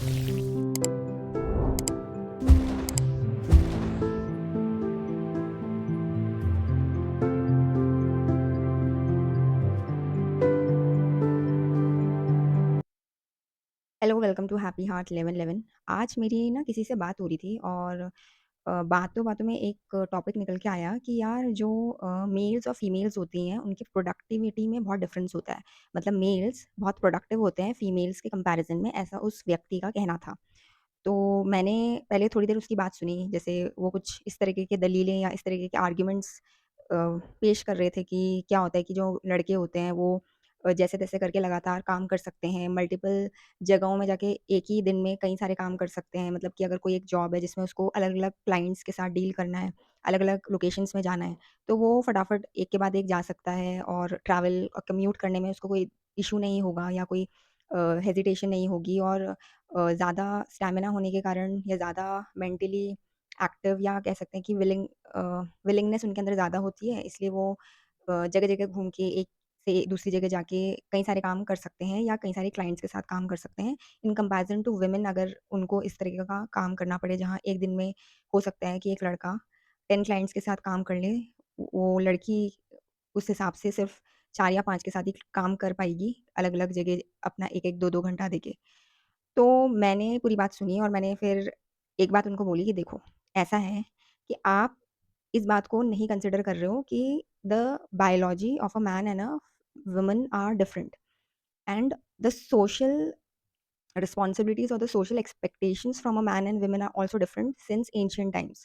Hello, welcome to happy heart 1111। आज मेरी ना किसी से बात हो रही थी और बातों-बातों में एक टॉपिक निकल के आया कि यार जो मेल्स और फीमेल्स होती हैं, उनकी प्रोडक्टिविटी में बहुत डिफरेंस होता है। मतलब मेल्स बहुत प्रोडक्टिव होते हैं फीमेल्स के कंपैरिज़न में, ऐसा उस व्यक्ति का कहना था। तो मैंने पहले थोड़ी देर उसकी बात सुनी, जैसे वो कुछ इस तरीके की दलीलें या इस तरीके के आर्ग्यूमेंट्स पेश कर रहे थे कि क्या होता है कि जो लड़के होते हैं वो जैसे-तैसे करके लगातार काम कर सकते हैं, मल्टीपल जगहों में जाके एक ही दिन में कई सारे काम कर सकते हैं। मतलब कि अगर कोई एक जॉब है जिसमें उसको अलग-अलग क्लाइंट्स के साथ डील करना है, अलग-अलग लोकेशंस में जाना है, तो वो फटाफट एक के बाद एक जा सकता है और ट्रैवल और कम्यूट करने में उसको कोई इश्यू नहीं होगा या कोई हेजिटेशन नहीं होगी और ज़्यादा स्टैमिना होने के कारण या ज़्यादा मेंटली एक्टिव या कह सकते हैं कि विलिंगनेस उनके अंदर ज़्यादा होती है, इसलिए वो जगह-जगह घूम के एक से दूसरी जगह जाके कई सारे काम कर सकते हैं या कई सारे क्लाइंट्स के साथ काम कर सकते हैं। इन कंपैरिज़न टू वुमेन, अगर उनको इस तरीके का काम करना पड़े जहाँ एक दिन में हो सकता है कि एक लड़का 10 क्लाइंट्स के साथ काम कर ले, वो लड़की उस हिसाब से सिर्फ़ 4 या 5 के साथ ही काम कर पाएगी, अलग-अलग जगह अपना 1-1, 2-2 घंटा देके। तो मैंने पूरी बात सुनी और मैंने फिर एक बात उनको बोली कि देखो, ऐसा है कि आप इस बात को नहीं कंसिडर कर रहे हो कि the biology of a man and a woman are different and the social responsibilities or the social expectations from a man and women are also different since ancient times.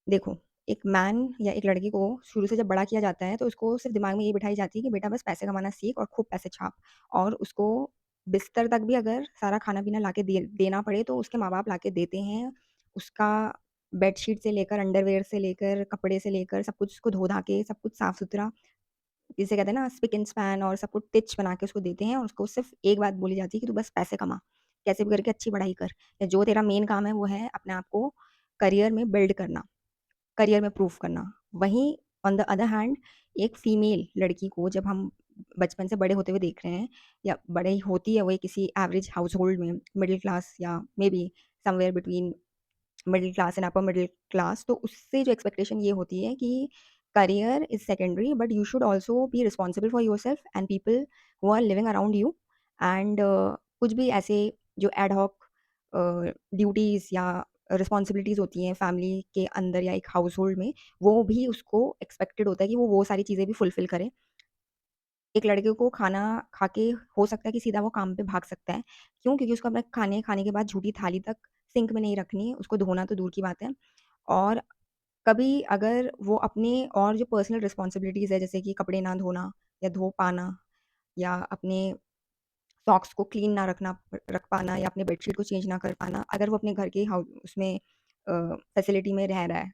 देखो, एक मैन या एक लड़की को शुरू से जब बड़ा किया जाता है, तो उसको सिर्फ़ दिमाग में ये बिठाई जाती है कि बेटा बस पैसे कमाना सीख और खूब पैसे छाप, और उसको बिस्तर तक भी अगर सारा खाना-पीना लाके देना पड़े, तो उसके माँ-बाप लाके देते हैं। उसका बेडशीट से लेकर, अंडरवियर से लेकर, कपड़े से लेकर सब कुछ उसको धो-धा के, सब कुछ साफ-सुथरा, जिसे कहते हैं ना स्पिक एंड स्पैन, और सब कुछ टिच बना के उसको देते हैं और उसको सिर्फ़ एक बात बोली जाती है कि तू बस पैसे कमा, कैसे भी करके अच्छी पढ़ाई कर, या जो तेरा मेन काम है वो है अपने आप को करियर में बिल्ड करना, करियर में प्रूव करना। वहीं ऑन द अदर हैंड एक फीमेल लड़की को जब हम बचपन से बड़े होते हुए देख रहे हैं, या बड़े होती है वो किसी एवरेज हाउसहोल्ड में, मिडल क्लास या maybe somewhere between middle class and upper middle class, तो उससे जो एक्सपेक्टेशन ये होती है कि career is secondary, but you should also be responsible for yourself and people who are living around you, and कुछ भी ऐसे जो एड हॉक ड्यूटीज़ या रिस्पॉन्सिबिलिटीज़ होती हैं फैमिली के अंदर या एक हाउसहोल्ड में, वो भी उसको एक्सपेक्टेड होता है कि वो सारी चीज़ें भी फुलफ़िल करे। एक लड़के को खाना खा के हो सकता है कि सीधा वो काम पे भाग सकता है। क्यों? क्योंकि उसको अपना खाने खाने के बाद झूठी थाली तक सिंक में नहीं रखनी है, उसको धोना तो दूर की बात है। और कभी अगर वो अपने और जो पर्सनल रिस्पॉन्सिबिलिटीज़ है, जैसे कि कपड़े ना धोना या धो पाना, या अपने सॉक्स को क्लीन ना रख पाना, या अपने बेडशीट को चेंज ना कर पाना, अगर वो अपने घर के उसमें फैसिलिटी में रह रहा है,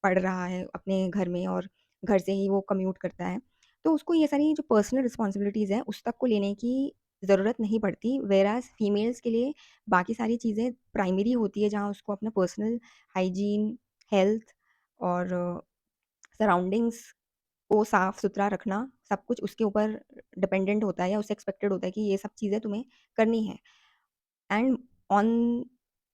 पढ़ रहा है अपने घर में और घर से ही वो कम्यूट करता है, तो उसको ये सारी जो पर्सनल रिस्पॉन्सिबिलिटीज़ हैं, उस तक को लेने की ज़रूरत नहीं पड़ती। व्हेयरएज़ फीमेल्स के लिए बाकी सारी चीज़ें प्राइमरी होती है, जहाँ उसको अपना पर्सनल हाइजीन, हेल्थ और सराउंडिंग्स को साफ-सुथरा रखना, सब कुछ उसके ऊपर डिपेंडेंट होता है या उससे एक्सपेक्टेड होता है कि ये सब चीज़ें तुम्हें करनी है। एंड ऑन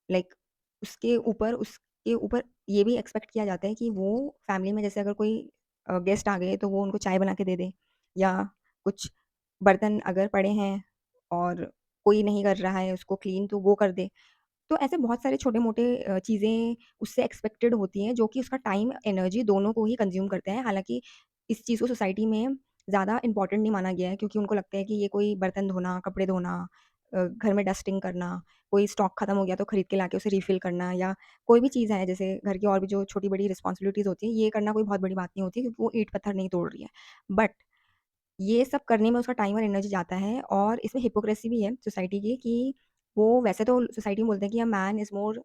लाइक उसके ऊपर ये भी एक्सपेक्ट किया जाता है कि वो फैमिली में जैसे अगर कोई गेस्ट आ गए तो वो उनको चाय बना के दे दे, या कुछ बर्तन अगर पड़े हैं और कोई नहीं कर रहा है उसको क्लीन, तो वो कर दे। तो ऐसे बहुत सारे छोटे-मोटे चीज़ें उससे एक्सपेक्टेड होती हैं, जो कि उसका टाइम, एनर्जी दोनों को ही कंज़्यूम करते हैं। हालाँकि इस चीज़ को सोसाइटी में ज़्यादा इम्पोर्टेंट नहीं माना गया है, क्योंकि उनको लगता है कि ये कोई बर्तन धोना, कपड़े धोना, घर में डस्टिंग करना, कोई स्टॉक खत्म हो गया तो खरीद के लाके उसे रिफ़िल करना, या कोई भी चीज़ है जैसे घर की और भी जो छोटी-बड़ी रिस्पॉन्सिबिलिटीज़ होती हैं, ये करना कोई बहुत बड़ी बात नहीं होती, क्योंकि वो ईंट-पत्थर नहीं तोड़ रही है। बट ये सब करने में उसका टाइम और एनर्जी जाता है, और इसमें हिपोक्रेसी भी है सोसाइटी की कि वो वैसे तो सोसाइटी में बोलते हैं कि a man is more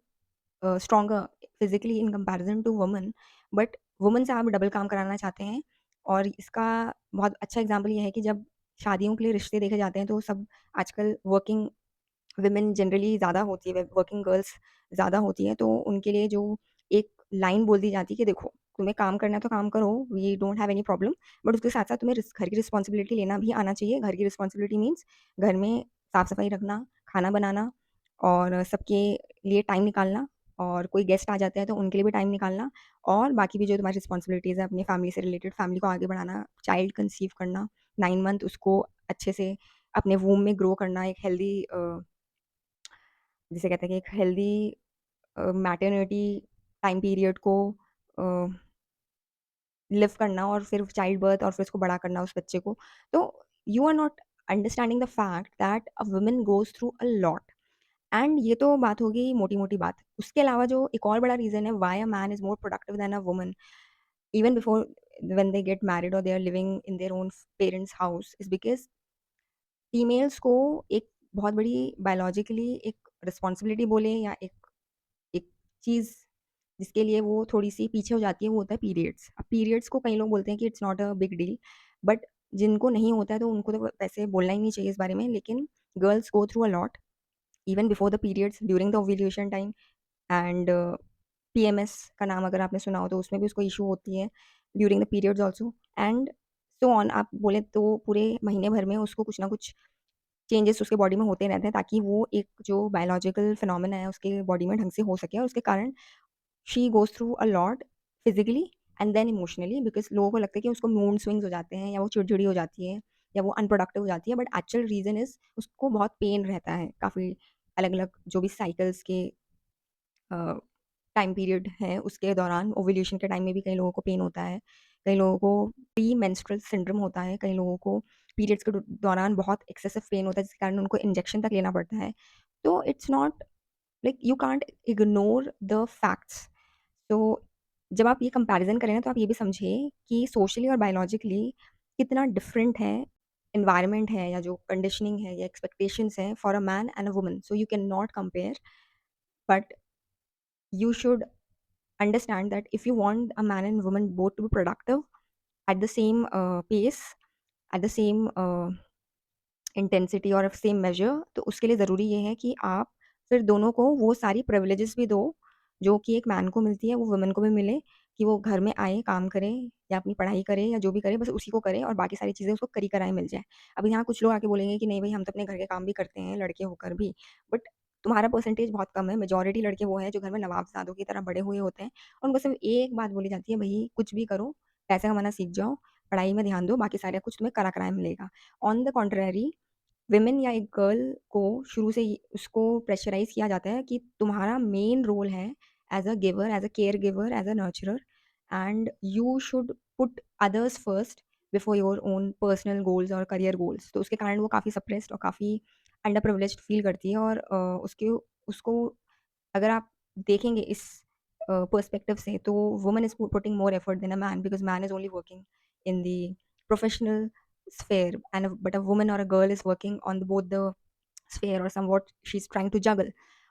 stronger physically in comparison to woman, but woman से आप डबल काम कराना चाहते हैं। और इसका बहुत अच्छा एग्ज़ाम्पल ये है कि जब शादियों के लिए रिश्ते देखे जाते हैं, तो सब आजकल वर्किंग वुमेन जनरली ज़्यादा होती है, वर्किंग गर्ल्स ज़्यादा होती हैं, तो उनके लिए जो एक लाइन बोल दी जाती है कि देखो, तुम्हें काम करना है तो काम करो, we don't have any problem, but उसके साथ-साथ तुम्हें घर की रिस्पॉन्सिबिलिटी लेना भी आना चाहिए। घर की रिस्पॉन्सिबिलिटी मीन्स घर में साफ-सफाई रखना, खाना बनाना, और सबके लिए टाइम निकालना, और कोई गेस्ट आ जाते हैं तो उनके लिए भी टाइम निकालना, और बाकी भी जो तुम्हारी रिस्पॉन्सिबिलिटीज़ है अपनी फैमिली से रिलेटेड, फैमिली को आगे बढ़ाना, चाइल्ड कंसीव करना, 9 मंथ उसको अच्छे से अपने वूम में ग्रो करना, एक हेल्दी जिसे कहते हैं कि एक हेल्दी मैटरनिटी टाइम पीरियड को लिव करना, और फिर चाइल्ड बर्थ, और फिर उसको बड़ा करना उस बच्चे को। तो you are not understanding the fact that a woman goes through a lot. And ये तो बात हो गई मोटी-मोटी बात। उसके अलावा जो एक और बड़ा रीज़न है why a man is more productive than a woman even before when they get married और they are living in their own parents house, is because females को एक बहुत बड़ी बायोलॉजिकली एक रिस्पॉन्सिबिलिटी बोले, या एक एक चीज़ जिसके लिए वो थोड़ी-सी पीछे हो जाती है, वो होता है पीरियड्स। अब पीरियड्स को कई लोग बोलते हैं कि it's not a big deal, but जिनको नहीं होता है तो उनको तो वैसे बोलना ही नहीं चाहिए इस बारे में, लेकिन girls go through a lot even before the periods, during the ovulation time, and PMS का नाम अगर आपने सुना हो तो उसमें भी उसको इश्यू होती है during the periods also, and so on. आप बोले तो पूरे महीने भर में उसको कुछ ना कुछ चेंजेस उसके बॉडी में होते रहते हैं, ताकि वो एक जो बायोलॉजिकल फिनोमेना है उसके बॉडी में ढंग से हो सके, और उसके कारण she goes through a lot physically and then emotionally, because लोगों को लगता है कि उसको मूड स्विंग्स हो जाते हैं, या वो चिड़चिड़ी हो जाती है, या वो अनप्रोडक्टिव हो जाती है, बट एक्चुअल रीज़न इज़ उसको बहुत पेन रहता है, काफ़ी अलग-अलग जो भी साइकिल्स के अ, टाइम पीरियड है उसके दौरान, ओव्यूलेशन के टाइम में भी कई लोगों को पेन होता है, कई लोगों को प्री मेंस्ट्रुअल सिंड्रोम होता है, कई लोगों को पीरियड्स के दौरान बहुत एक्सेसिव पेन होता है जिसके कारण उनको इंजेक्शन तक लेना पड़ता है। तो it's not like you can't ignore the facts. तो जब आप ये कंपैरिज़न करें ना, तो आप ये भी समझिए कि सोशली और बायोलॉजिकली कितना डिफरेंट है, एनवायरनमेंट है, या जो कंडीशनिंग है, या एक्सपेक्टेशंस हैं for a man and a woman, so you can not compare, but you should understand that if you want a man and woman both to be productive at the same pace, at the same intensity और same major, तो उसके लिए ज़रूरी ये है कि आप फिर दोनों को वो सारी प्रिविलेजेस भी दो जो कि एक मैन को मिलती है, वो वुमन को भी मिले, कि वो घर में आए, काम करे, या अपनी पढ़ाई करे, या जो भी करे बस उसी को करे, और बाकी सारी चीज़ें उसको करी कराई मिल जाए। अब यहाँ कुछ लोग आके बोलेंगे कि नहीं भई, हम तो अपने घर के काम भी करते हैं लड़के होकर भी, बट तुम्हारा परसेंटेज बहुत कम है, मेजॉरिटी लड़के वो हैं जो घर में नवाबज़ादों की तरह बड़े हुए होते हैं, और उनको सिर्फ़ एक बात बोली जाती है, भई कुछ भी करो, पैसा कमाना सीख जाओ, पढ़ाई में ध्यान दो, बाकी सारा कुछ तुम्हें करा कराया मिलेगा। ऑन द कॉन्ट्रेरी, विमेन या एक गर्ल को शुरू से ही उसको प्रेशराइज़ किया जाता है कि तुम्हारा मेन रोल है as a giver, as a care giver, as a नर्चरर, and you should put others first before your own personal goals और करियर गोल्स। तो उसके कारण वो काफ़ी सप्रेस्ड और काफ़ी अंडर प्रिविलेज्ड फील करती है, और उसके उसको अगर आप देखेंगे इस पर्सपेक्टिव से, तो woman is putting more effort than a man, because man is only working in the professional sphere, and but a woman or a girl is working on both the sphere, or somewhat she's trying to juggle,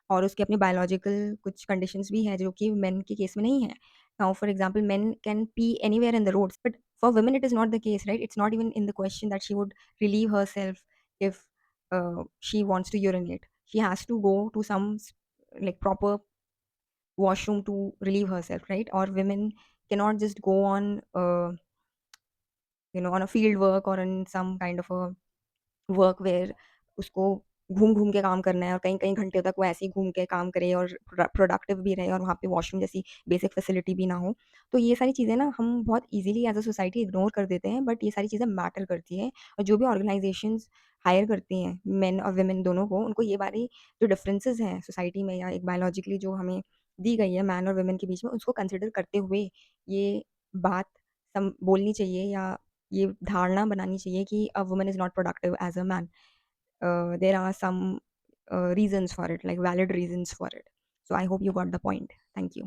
और उसके अपने biological कुछ conditions भी हैं जो कि main के case में नहीं है। Now for example, men can pee anywhere in the roads, but for women it is not the case, right? It's not even in the question that she would relieve herself if she wants to urinate. She has to go to some like proper washroom to relieve herself, right? Or women cannot just go on on a field work or in some kind of a work where उसको घूम-घूम के काम करना है, और कई-कई घंटे तक वो ऐसे ही घूम के काम करे, और प्रोडक्टिव भी रहे, और वहाँ पे वॉशरूम जैसी बेसिक फैसिलिटी भी ना हो। तो ये सारी चीज़ें ना हम बहुत easily as a society ignore कर देते हैं, बट ये सारी चीज़ें मैटर करती हैं, और जो भी ऑर्गनाइज़ेशंस हायर करती हैं मेन और वुमेन दोनों को, उनको ये वाली जो डिफरेंसेस हैं सोसाइटी में, या एक बायोलॉजिकली जो हमें दी गई है मैन और वुमेन के बीच में, उसको कंसिडर करते हुए ये बात बोलनी चाहिए, या ये धारणा बनानी चाहिए कि a woman is not productive as a man. There are some reasons for it, like valid reasons for it. So I hope you got the point. Thank you.